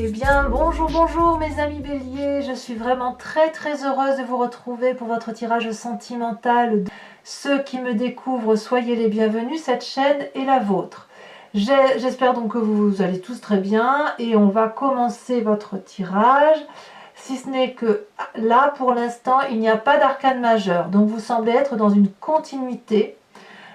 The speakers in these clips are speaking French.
Eh bien, bonjour mes amis béliers, je suis vraiment très heureuse de vous retrouver pour votre tirage sentimental. Ceux qui me découvrent, soyez les bienvenus, cette chaîne est la vôtre. J'espère donc que vous allez tous très bien et on va commencer votre tirage. Si ce n'est que là, pour l'instant, il n'y a pas d'arcane majeur, donc vous semblez être dans une continuité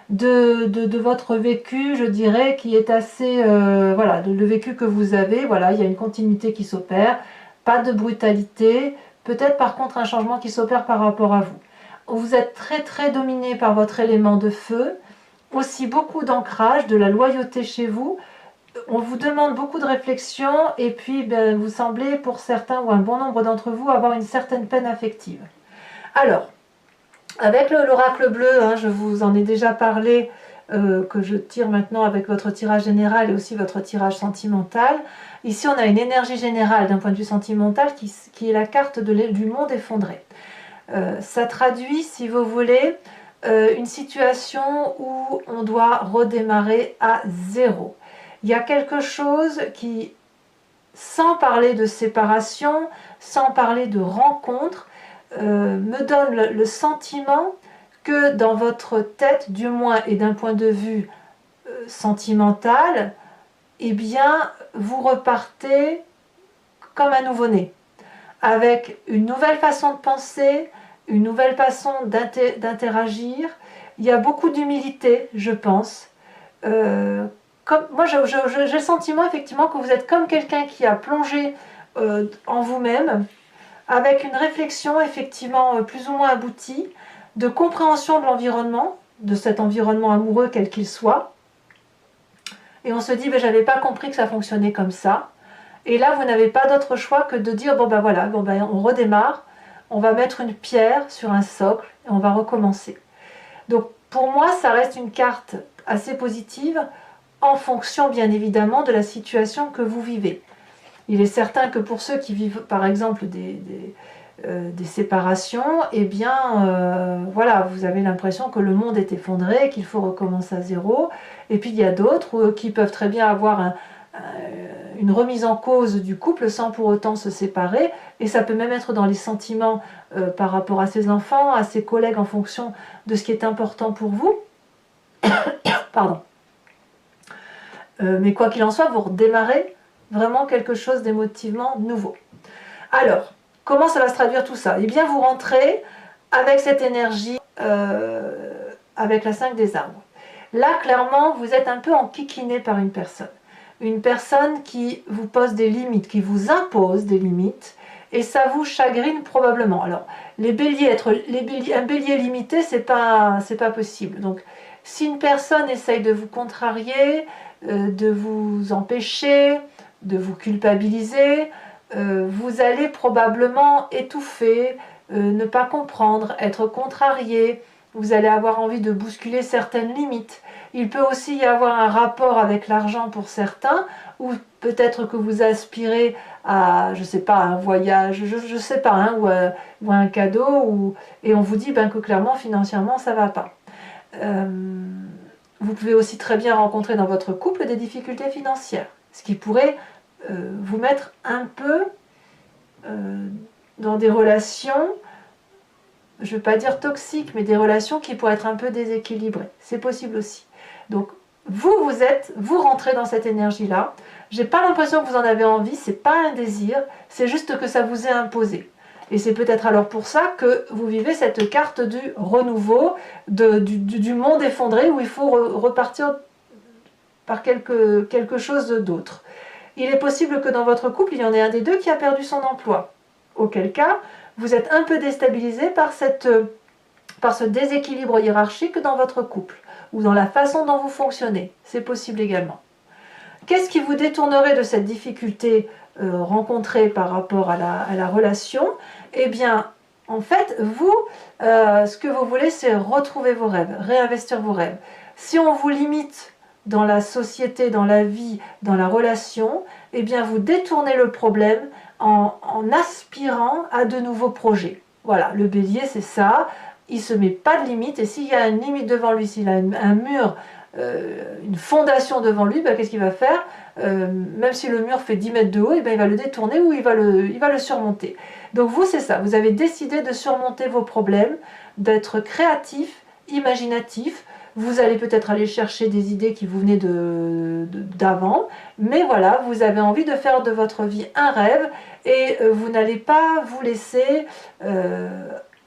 de votre vécu, je dirais, qui est assez, voilà, le vécu que vous avez, voilà, il y a une continuité qui s'opère, pas de brutalité, peut-être par contre un changement qui s'opère par rapport à vous. Vous êtes très dominé par votre élément de feu, aussi beaucoup d'ancrage, de la loyauté chez vous, on vous demande beaucoup de réflexion et puis ben, vous semblez pour certains ou un bon nombre d'entre vous avoir une certaine peine affective. Alors, avec l'oracle bleu, hein, je vous en ai déjà parlé, que je tire maintenant avec votre tirage général et aussi votre tirage sentimental. Ici, on a une énergie générale d'un point de vue sentimental qui est la carte du monde effondré. Ça traduit, si vous voulez, une situation où on doit redémarrer à zéro. Il y a quelque chose qui, sans parler de séparation, sans parler de rencontre, me donne le sentiment que dans votre tête, du moins et d'un point de vue sentimental, eh bien, vous repartez comme un nouveau-né, avec une nouvelle façon de penser, une nouvelle façon d'interagir. Il y a beaucoup d'humilité, je pense. Moi, j'ai le sentiment effectivement que vous êtes comme quelqu'un qui a plongé en vous-même, avec une réflexion effectivement plus ou moins aboutie, de compréhension de l'environnement, de cet environnement amoureux quel qu'il soit. Et on se dit, ben, j'avais pas compris que ça fonctionnait comme ça. Et là, vous n'avez pas d'autre choix que de dire, bon ben voilà, bon ben on redémarre, on va mettre une pierre sur un socle et on va recommencer. Donc pour moi, ça reste une carte assez positive en fonction bien évidemment de la situation que vous vivez. Il est certain que pour ceux qui vivent par exemple des séparations, eh bien voilà, vous avez l'impression que le monde est effondré, qu'il faut recommencer à zéro. Et puis il y a d'autres qui peuvent très bien avoir une remise en cause du couple sans pour autant se séparer. Et ça peut même être dans les sentiments par rapport à ses enfants, à ses collègues, en fonction de ce qui est important pour vous. Pardon. Mais quoi qu'il en soit, vous redémarrez vraiment quelque chose d'émotivement nouveau. Alors, comment ça va se traduire tout ça? Eh bien, vous rentrez avec cette énergie, avec la 5 des arbres. Là, clairement, vous êtes un peu enquiquiné par une personne. Une personne qui vous pose des limites, qui vous impose des limites, et ça vous chagrine probablement. Alors, un bélier limité, c'est pas possible. Donc, si une personne essaye de vous contrarier, de vous empêcher, de vous culpabiliser, vous allez probablement étouffer, ne pas comprendre, être contrarié, vous allez avoir envie de bousculer certaines limites. Il peut aussi y avoir un rapport avec l'argent pour certains, ou peut-être que vous aspirez à, je sais pas, un voyage, je sais pas, hein, ou à un cadeau, et on vous dit ben, que clairement, financièrement, ça va pas. Vous pouvez aussi très bien rencontrer dans votre couple des difficultés financières, ce qui pourrait vous mettre un peu dans des relations, je ne veux pas dire toxiques, mais des relations qui pourraient être un peu déséquilibrées. C'est possible aussi. Donc, vous rentrez dans cette énergie-là. J'ai pas l'impression que vous en avez envie, c'est pas un désir, c'est juste que ça vous est imposé. Et c'est peut-être alors pour ça que vous vivez cette carte du renouveau, du monde effondré, où il faut repartir par quelque chose d'autre. Il est possible que dans votre couple, il y en ait un des deux qui a perdu son emploi. Auquel cas, vous êtes un peu déstabilisé par ce déséquilibre hiérarchique dans votre couple, ou dans la façon dont vous fonctionnez. C'est possible également. Qu'est-ce qui vous détournerait de cette difficulté rencontrée par rapport à la relation? Eh bien, en fait, vous, ce que vous voulez, c'est retrouver vos rêves, réinvestir vos rêves. Si on vous limite dans la société, dans la vie, dans la relation, eh bien, vous détournez le problème en aspirant à de nouveaux projets. Voilà, le bélier, c'est ça. Il ne se met pas de limite, et s'il y a une limite devant lui, s'il a un mur, une fondation devant lui, ben, qu'est-ce qu'il va faire? même si le mur fait 10 mètres de haut, et bien il va le détourner ou il va le surmonter. Donc vous, c'est ça, vous avez décidé de surmonter vos problèmes, d'être créatif, imaginatif. Vous allez peut-être aller chercher des idées qui vous venaient d'avant, mais voilà, vous avez envie de faire de votre vie un rêve et vous n'allez pas vous laisser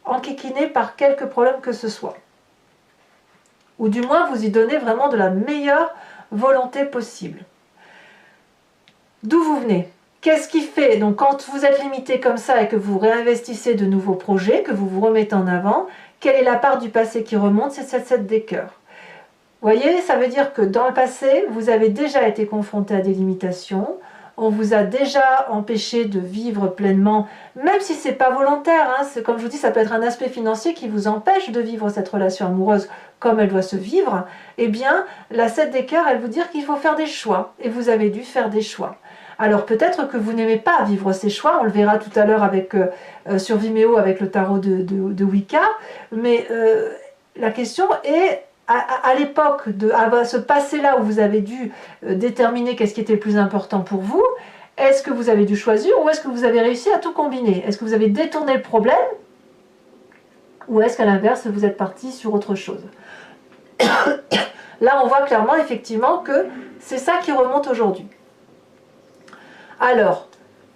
enquiquiner par quelque problème que ce soit. Ou du moins, vous y donnez vraiment de la meilleure volonté possible. D'où vous venez? Qu'est-ce qui fait, donc quand vous êtes limité comme ça et que vous réinvestissez de nouveaux projets, que vous vous remettez en avant, quelle est la part du passé qui remonte? C'est cette 7 des cœurs. Vous voyez, ça veut dire que dans le passé, vous avez déjà été confronté à des limitations, on vous a déjà empêché de vivre pleinement, même si ce n'est pas volontaire, hein, comme je vous dis, ça peut être un aspect financier qui vous empêche de vivre cette relation amoureuse comme elle doit se vivre. Eh bien, la 7 des cœurs, elle vous dit qu'il faut faire des choix, et vous avez dû faire des choix. Alors peut-être que vous n'aimez pas vivre ces choix, on le verra tout à l'heure sur Vimeo avec le tarot de Wicca, mais la question est, à l'époque, à ce passé-là où vous avez dû déterminer qu'est-ce qui était le plus important pour vous, est-ce que vous avez dû choisir ou est-ce que vous avez réussi à tout combiner? Est-ce que vous avez détourné le problème ou est-ce qu'à l'inverse, vous êtes parti sur autre chose? Là, on voit clairement, effectivement, que c'est ça qui remonte aujourd'hui. Alors,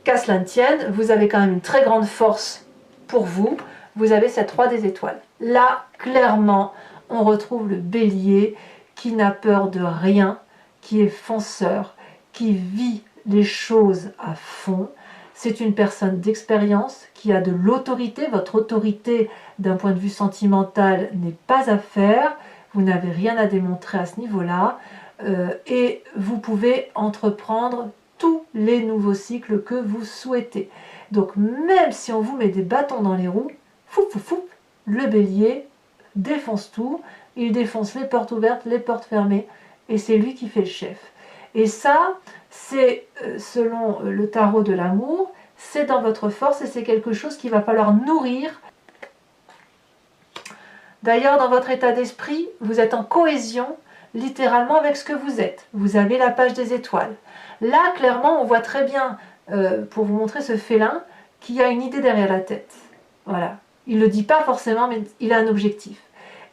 qu'à cela ne tienne, vous avez quand même une très grande force pour vous. Vous avez cette 3 des étoiles. Là, clairement, on retrouve le bélier qui n'a peur de rien, qui est fonceur, qui vit les choses à fond. C'est une personne d'expérience qui a de l'autorité. Votre autorité, d'un point de vue sentimental, n'est pas à faire. Vous n'avez rien à démontrer à ce niveau-là. Et vous pouvez entreprendre tous les nouveaux cycles que vous souhaitez. Donc même si on vous met des bâtons dans les roues, le bélier défonce tout, il défonce les portes ouvertes, les portes fermées, et c'est lui qui fait le chef. Et ça, c'est selon le tarot de l'amour, c'est dans votre force et c'est quelque chose qu'il va falloir nourrir. D'ailleurs, dans votre état d'esprit, vous êtes en cohésion littéralement avec ce que vous êtes. Vous avez la page des étoiles. Là, clairement, on voit très bien, pour vous montrer ce félin, qu'il y a une idée derrière la tête. Voilà. Il ne le dit pas forcément, mais il a un objectif.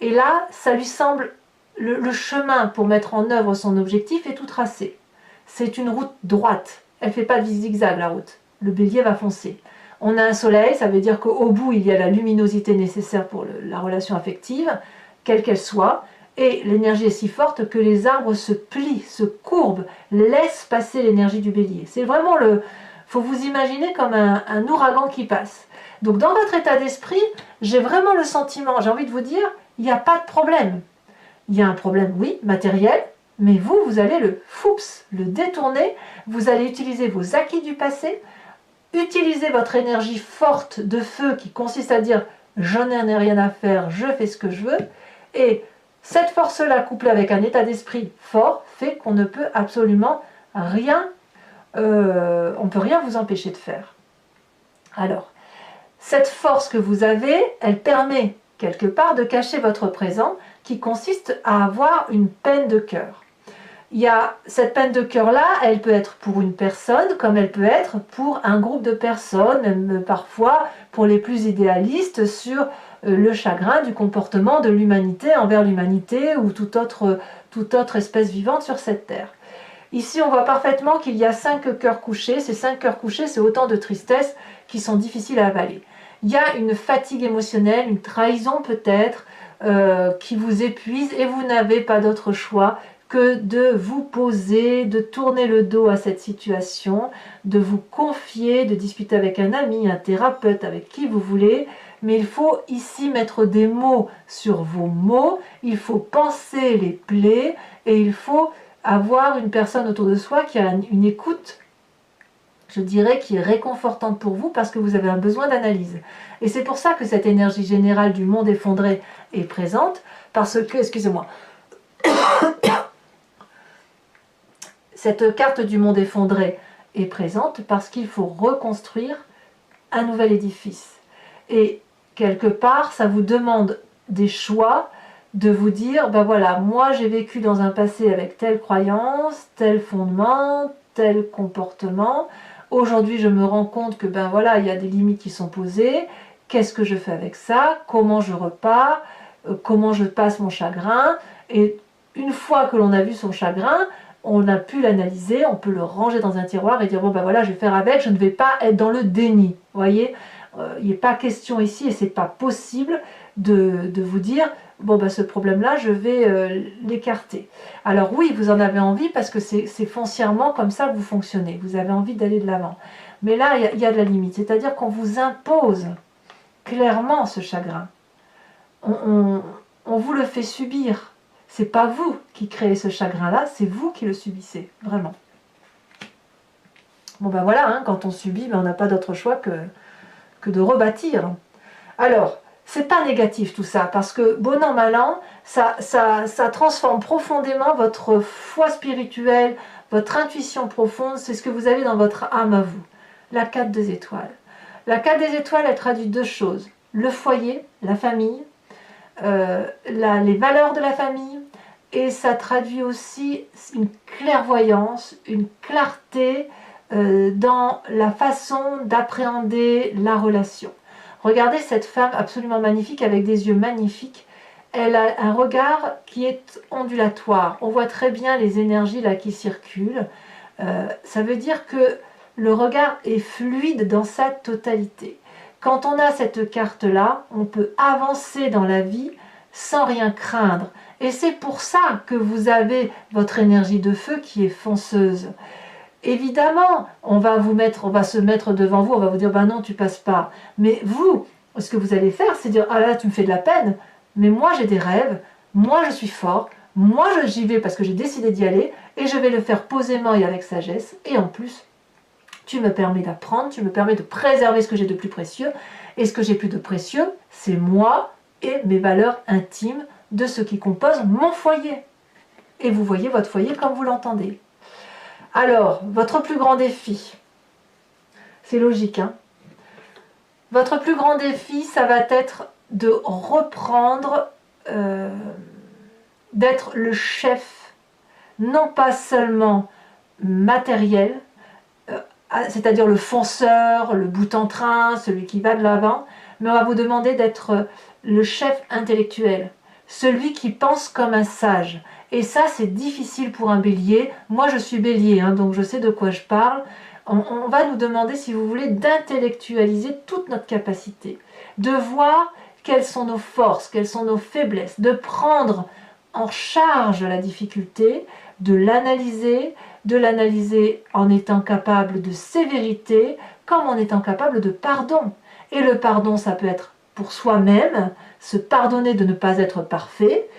Et là, ça lui semble, le chemin pour mettre en œuvre son objectif est tout tracé. C'est une route droite. Elle ne fait pas de zigzag, la route. Le bélier va foncer. On a un soleil, ça veut dire qu'au bout, il y a la luminosité nécessaire pour la relation affective, quelle qu'elle soit. Et l'énergie est si forte que les arbres se plient, se courbent, laissent passer l'énergie du bélier. C'est vraiment faut vous imaginer comme un ouragan qui passe. Donc dans votre état d'esprit, j'ai vraiment le sentiment, j'ai envie de vous dire, il n'y a pas de problème. Il y a un problème, oui, matériel, mais vous allez le détourner, vous allez utiliser vos acquis du passé, utiliser votre énergie forte de feu qui consiste à dire « j'en ai rien à faire, je fais ce que je veux » et cette force-là, couplée avec un état d'esprit fort, fait qu'on ne peut absolument rien, on ne peut rien vous empêcher de faire. Alors, cette force que vous avez, elle permet quelque part de cacher votre présent qui consiste à avoir une peine de cœur. Il y a cette peine de cœur-là, elle peut être pour une personne comme elle peut être pour un groupe de personnes, même parfois pour les plus idéalistes sur le chagrin du comportement de l'humanité envers l'humanité ou toute autre espèce vivante sur cette terre. Ici, on voit parfaitement qu'il y a 5 cœurs couchés. Ces 5 cœurs couchés, c'est autant de tristesses qui sont difficiles à avaler. Il y a une fatigue émotionnelle, une trahison peut-être, qui vous épuise et vous n'avez pas d'autre choix que de vous poser, de tourner le dos à cette situation, de vous confier, de discuter avec un ami, un thérapeute, avec qui vous voulez. Mais il faut ici mettre des mots sur vos mots, il faut penser les plaies et il faut avoir une personne autour de soi qui a une écoute, je dirais, qui est réconfortante pour vous parce que vous avez un besoin d'analyse. Et c'est pour ça que cette énergie générale du monde effondré est présente, parce que, excusez-moi, cette carte du monde effondré est présente parce qu'il faut reconstruire un nouvel édifice. Et quelque part, ça vous demande des choix, de vous dire, ben voilà, moi j'ai vécu dans un passé avec telle croyance, tel fondement, tel comportement. Aujourd'hui, je me rends compte que ben voilà, il y a des limites qui sont posées. Qu'est-ce que je fais avec ça? Comment je repars? Comment je passe mon chagrin? Et une fois que l'on a vu son chagrin, on a pu l'analyser, on peut le ranger dans un tiroir et dire bon ben voilà, je vais faire avec, je ne vais pas être dans le déni. Vous voyez, il n'est pas question ici et c'est pas possible de vous dire bon ben ce problème-là, je vais l'écarter. Alors oui, vous en avez envie parce que c'est foncièrement comme ça que vous fonctionnez. Vous avez envie d'aller de l'avant. Mais là, il y a de la limite, c'est-à-dire qu'on vous impose clairement ce chagrin. On vous le fait subir. C'est pas vous qui créez ce chagrin-là, c'est vous qui le subissez, vraiment. Bon ben voilà, hein, quand on subit, ben on n'a pas d'autre choix que de rebâtir. Alors, c'est pas négatif tout ça, parce que bon an, mal an, ça transforme profondément votre foi spirituelle, votre intuition profonde, c'est ce que vous avez dans votre âme à vous. La 4 des étoiles. La 4 des étoiles, elle traduit deux choses. Le foyer, la famille, les valeurs de la famille, et ça traduit aussi une clairvoyance, une clarté dans la façon d'appréhender la relation. Regardez cette femme absolument magnifique avec des yeux magnifiques. Elle a un regard qui est ondulatoire. On voit très bien les énergies là qui circulent. Ça veut dire que le regard est fluide dans sa totalité. Quand on a cette carte-là, on peut avancer dans la vie sans rien craindre. Et c'est pour ça que vous avez votre énergie de feu qui est fonceuse. Évidemment, on va se mettre devant vous, on va vous dire, ben non, tu passes pas. Mais vous, ce que vous allez faire, c'est dire, ah là, tu me fais de la peine, mais moi j'ai des rêves, moi je suis fort, moi j'y vais parce que j'ai décidé d'y aller, et je vais le faire posément et avec sagesse, et en plus, tu me permets d'apprendre, tu me permets de préserver ce que j'ai de plus précieux, et ce que j'ai plus de précieux, c'est moi et mes valeurs intimes de ce qui compose mon foyer. Et vous voyez votre foyer comme vous l'entendez. Alors, votre plus grand défi, c'est logique, hein? Votre plus grand défi, ça va être de reprendre, d'être le chef, non pas seulement matériel, c'est-à-dire le fonceur, le bout en train, celui qui va de l'avant, mais on va vous demander d'être le chef intellectuel, celui qui pense comme un sage. Et ça, c'est difficile pour un bélier. Moi, je suis bélier, hein, donc je sais de quoi je parle. On va nous demander, si vous voulez, d'intellectualiser toute notre capacité, de voir quelles sont nos forces, quelles sont nos faiblesses, de prendre en charge la difficulté, de l'analyser en étant capable de sévérité, comme en étant capable de pardon. Et le pardon, ça peut être pour soi-même, se pardonner de ne pas être parfait,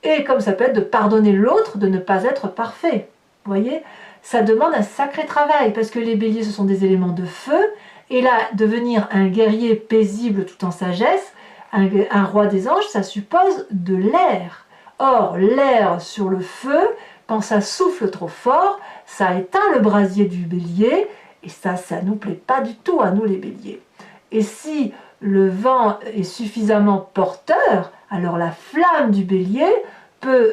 et comme ça peut être de pardonner l'autre de ne pas être parfait. Vous voyez, ça demande un sacré travail, parce que les béliers, ce sont des éléments de feu, et là, devenir un guerrier paisible tout en sagesse, un roi des anges, ça suppose de l'air. Or, l'air sur le feu, quand ça souffle trop fort, ça éteint le brasier du bélier, et ça ne nous plaît pas du tout à nous les béliers. Et si le vent est suffisamment porteur, alors la flamme du bélier peut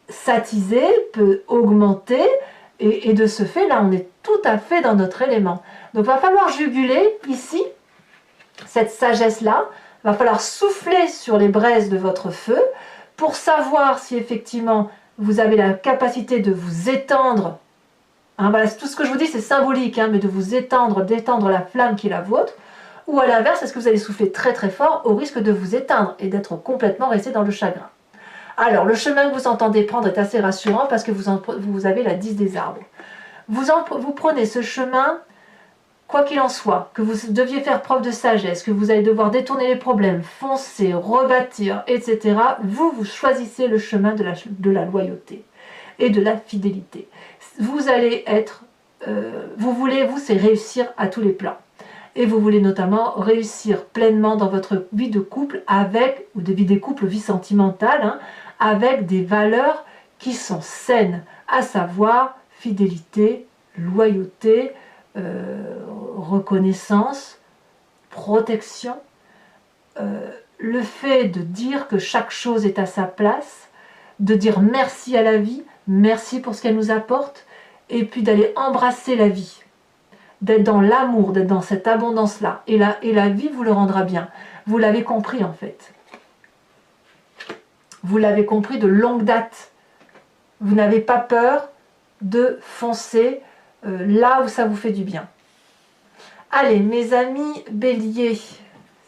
s'attiser, peut augmenter, et de ce fait, là, on est tout à fait dans notre élément. Donc, il va falloir juguler ici, cette sagesse-là, il va falloir souffler sur les braises de votre feu pour savoir si effectivement vous avez la capacité de vous étendre. Hein, voilà, tout ce que je vous dis, c'est symbolique, hein, mais de vous étendre, d'étendre la flamme qui est la vôtre. Ou à l'inverse, est-ce que vous allez souffler très très fort au risque de vous éteindre et d'être complètement resté dans le chagrin? Alors, le chemin que vous entendez prendre est assez rassurant parce que vous avez la 10 des arbres. Vous prenez ce chemin, quoi qu'il en soit, que vous deviez faire preuve de sagesse, que vous allez devoir détourner les problèmes, foncer, rebâtir, etc. Vous choisissez le chemin de la loyauté et de la fidélité. Vous allez être, c'est réussir à tous les plans. Et vous voulez notamment réussir pleinement dans votre vie de couple ou de vie des couples, vie sentimentale, hein, avec des valeurs qui sont saines, à savoir fidélité, loyauté, reconnaissance, protection, le fait de dire que chaque chose est à sa place, de dire merci à la vie, merci pour ce qu'elle nous apporte, et puis d'aller embrasser la vie, d'être dans l'amour, d'être dans cette abondance-là. Et la vie vous le rendra bien. Vous l'avez compris en fait. Vous l'avez compris de longue date. Vous n'avez pas peur de foncer là où ça vous fait du bien. Allez, mes amis béliers,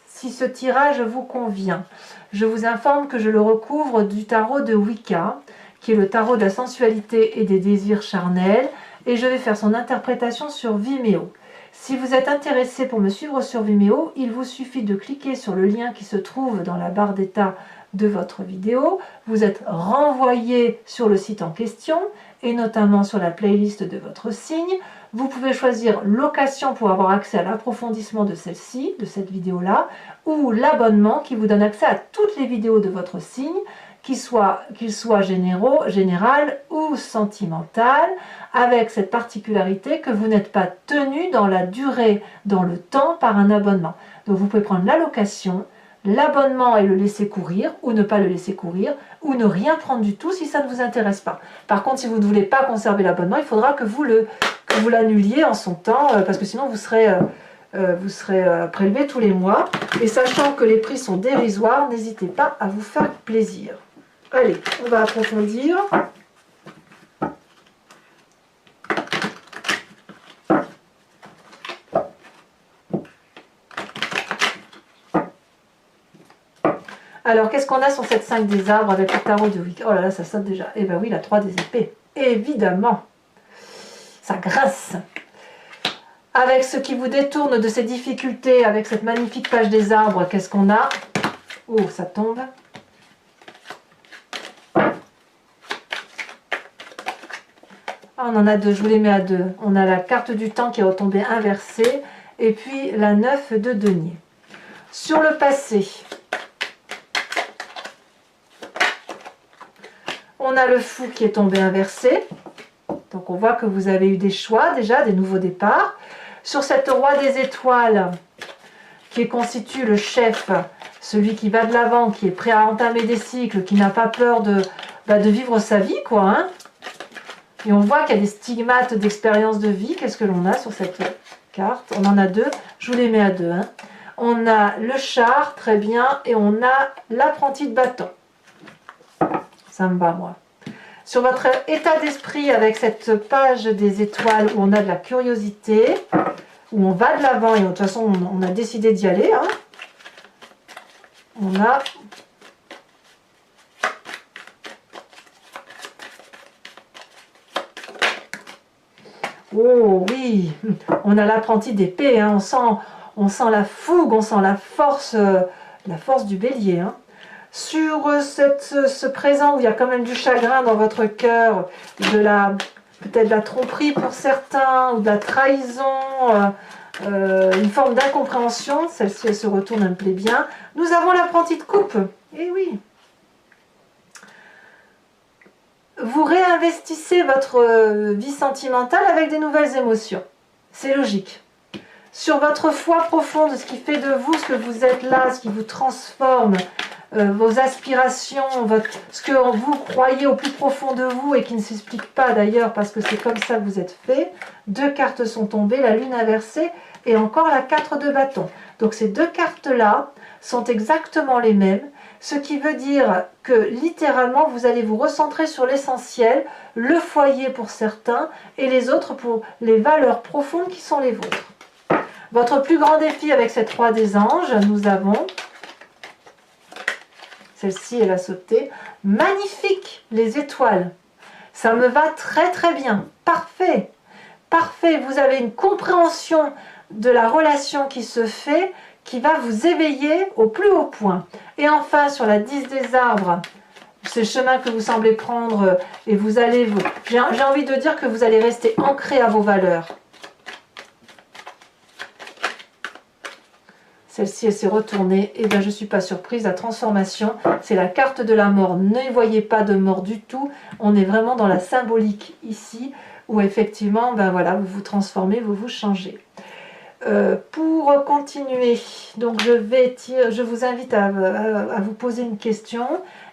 si ce tirage vous convient, je vous informe que je le recouvre du tarot de Wicca, qui est le tarot de la sensualité et des désirs charnels, et je vais faire son interprétation sur Vimeo. Si vous êtes intéressé pour me suivre sur Vimeo, il vous suffit de cliquer sur le lien qui se trouve dans la barre d'état de votre vidéo. Vous êtes renvoyé sur le site en question, et notamment sur la playlist de votre signe. Vous pouvez choisir location pour avoir accès à l'approfondissement de celle-ci, de cette vidéo-là, ou l'abonnement qui vous donne accès à toutes les vidéos de votre signe, qu'ils soient général ou sentimental, avec cette particularité que vous n'êtes pas tenu dans la durée, dans le temps, par un abonnement. Donc vous pouvez prendre la location, l'abonnement et le laisser courir, ou ne pas le laisser courir, ou ne rien prendre du tout si ça ne vous intéresse pas. Par contre, si vous ne voulez pas conserver l'abonnement, il faudra que vous l'annuliez en son temps, parce que sinon vous serez prélevé tous les mois. Et sachant que les prix sont dérisoires, n'hésitez pas à vous faire plaisir. Allez, on va approfondir. Alors, qu'est-ce qu'on a sur cette 5 des arbres avec le tarot de Wicca? Oh là là, ça saute déjà. Eh bien oui, la 3 des épées. Évidemment. Ça grince. Avec ce qui vous détourne de ces difficultés, avec cette magnifique page des arbres, qu'est-ce qu'on a? Oh, ça tombe. Ah, on en a deux, je vous les mets à deux. On a la carte du temps qui est retombée inversée, et puis la 9 de denier. Sur le passé, on a le fou qui est tombé inversé. Donc on voit que vous avez eu des choix déjà, des nouveaux départs. Sur cette roi des étoiles, qui constitue le chef, celui qui va de l'avant, qui est prêt à entamer des cycles, qui n'a pas peur de vivre sa vie, quoi. Hein. Et on voit qu'il y a des stigmates d'expérience de vie. Qu'est-ce que l'on a sur cette carte? On en a deux, je vous les mets à deux. Hein. On a le char, très bien, et on a l'apprenti de bâton. Ça me va, moi. Sur votre état d'esprit, avec cette page des étoiles où on a de la curiosité, où on va de l'avant, et de toute façon, on a décidé d'y aller. Hein. On a... Oh oui, on a l'apprenti d'épée, hein. On sent la fougue, on sent la force du bélier. Hein. Sur ce présent où il y a quand même du chagrin dans votre cœur, peut-être de la tromperie pour certains, ou de la trahison, une forme d'incompréhension, celle-ci elle se retourne, elle me plaît bien. Nous avons l'apprenti de coupe, eh oui. Vous réinvestissez votre vie sentimentale avec des nouvelles émotions. C'est logique. Sur votre foi profonde, ce qui fait de vous ce que vous êtes là, ce qui vous transforme, vos aspirations, ce que vous croyez au plus profond de vous et qui ne s'explique pas d'ailleurs parce que c'est comme ça que vous êtes fait. Deux cartes sont tombées, la lune inversée et encore la 4 de bâton. Donc ces deux cartes-là sont exactement les mêmes. Ce qui veut dire que littéralement vous allez vous recentrer sur l'essentiel, le foyer pour certains et les autres pour les valeurs profondes qui sont les vôtres. Votre plus grand défi avec cette roi des anges, nous avons, celle-ci elle a sauté, magnifique, les étoiles. Ça me va très très bien, parfait, parfait. Vous avez une compréhension de la relation qui se fait, qui va vous éveiller au plus haut point. Et enfin, sur la 10 des arbres, ce chemin que vous semblez prendre, et vous allez, j'ai envie de dire que vous allez rester ancré à vos valeurs. Celle-ci, elle s'est retournée, et bien je ne suis pas surprise, la transformation, c'est la carte de la mort. Ne voyez pas de mort du tout, on est vraiment dans la symbolique ici, où effectivement, ben voilà, vous vous transformez, vous vous changez. Pour continuer, donc je vous invite à vous poser une question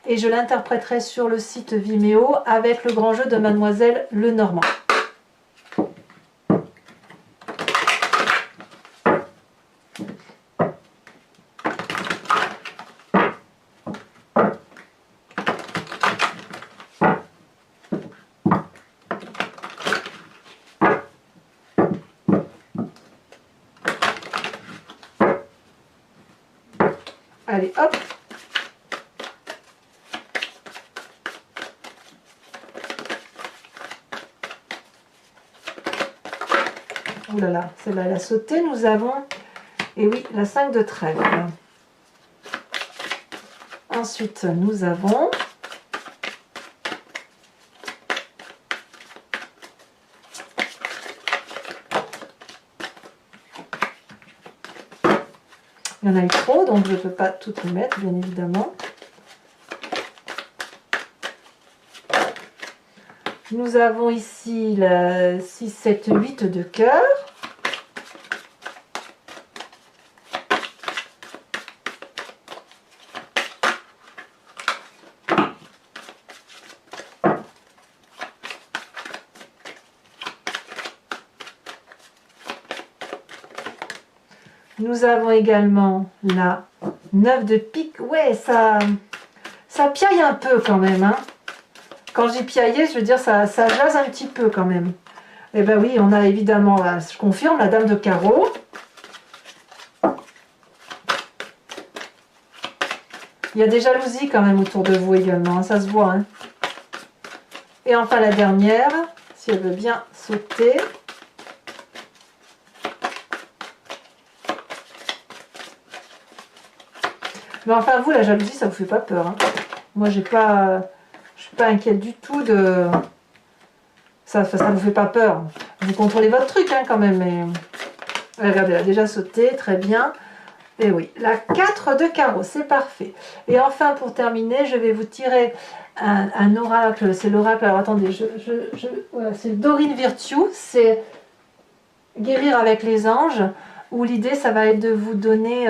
et je l'interpréterai sur le site Vimeo avec le grand jeu de Mademoiselle Lenormand. Allez, hop. Ouh là là, celle-là, elle a sauté. Nous avons, et oui, la 5 de trèfle. Ensuite, nous avons il y en a eu trop, donc je ne peux pas tout y mettre, bien évidemment. Nous avons ici la 6, 7, 8 de cœur. Nous avons également la 9 de pique. Ouais, ça piaille un peu quand même. Hein. Quand j'y piaillais, je veux dire, ça jase un petit peu quand même. Et ben oui, on a évidemment, je confirme, la dame de carreau. Il y a des jalousies quand même autour de vous également, hein, ça se voit. Hein. Et enfin la dernière, si elle veut bien sauter. Mais enfin vous, la jalousie, ça vous fait pas peur. Hein. Moi, je suis pas inquiète du tout de... Ça vous fait pas peur. Vous contrôlez votre truc hein, quand même. Mais... Regardez, elle a déjà sauté, très bien. Et oui, la 4 de carreau, c'est parfait. Et enfin, pour terminer, je vais vous tirer un oracle. C'est l'oracle, alors attendez, voilà, c'est Dorine Virtue, c'est guérir avec les anges, où l'idée, ça va être de vous donner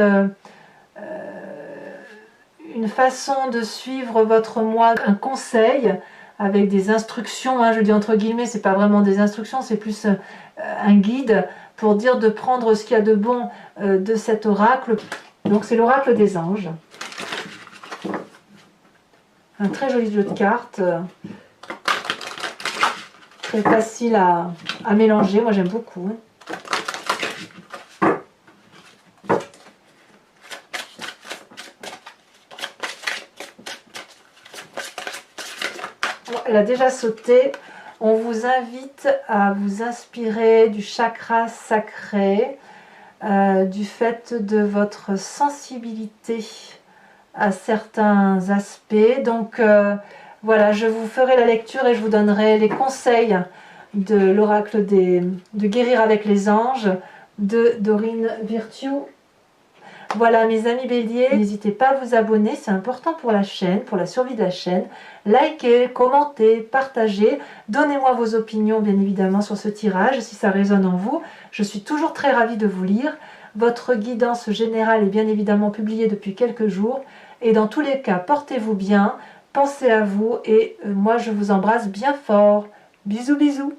une façon de suivre votre mois, un conseil, avec des instructions, hein, je dis entre guillemets, c'est pas vraiment des instructions, c'est plus un guide, pour dire de prendre ce qu'il y a de bon de cet oracle. Donc c'est l'oracle des anges. Un très joli jeu de cartes. Très facile à mélanger, moi j'aime beaucoup. Bon, elle a déjà sauté. On vous invite à vous inspirer du chakra sacré, du fait de votre sensibilité à certains aspects. Donc voilà, je vous ferai la lecture et je vous donnerai les conseils de l'oracle de guérir avec les anges de Dorine Virtue. Voilà mes amis béliers, n'hésitez pas à vous abonner, c'est important pour la chaîne, pour la survie de la chaîne. Likez, commentez, partagez, donnez-moi vos opinions bien évidemment sur ce tirage si ça résonne en vous. Je suis toujours très ravie de vous lire. Votre guidance générale est bien évidemment publiée depuis quelques jours. Et dans tous les cas, portez-vous bien, pensez à vous et moi je vous embrasse bien fort. Bisous bisous.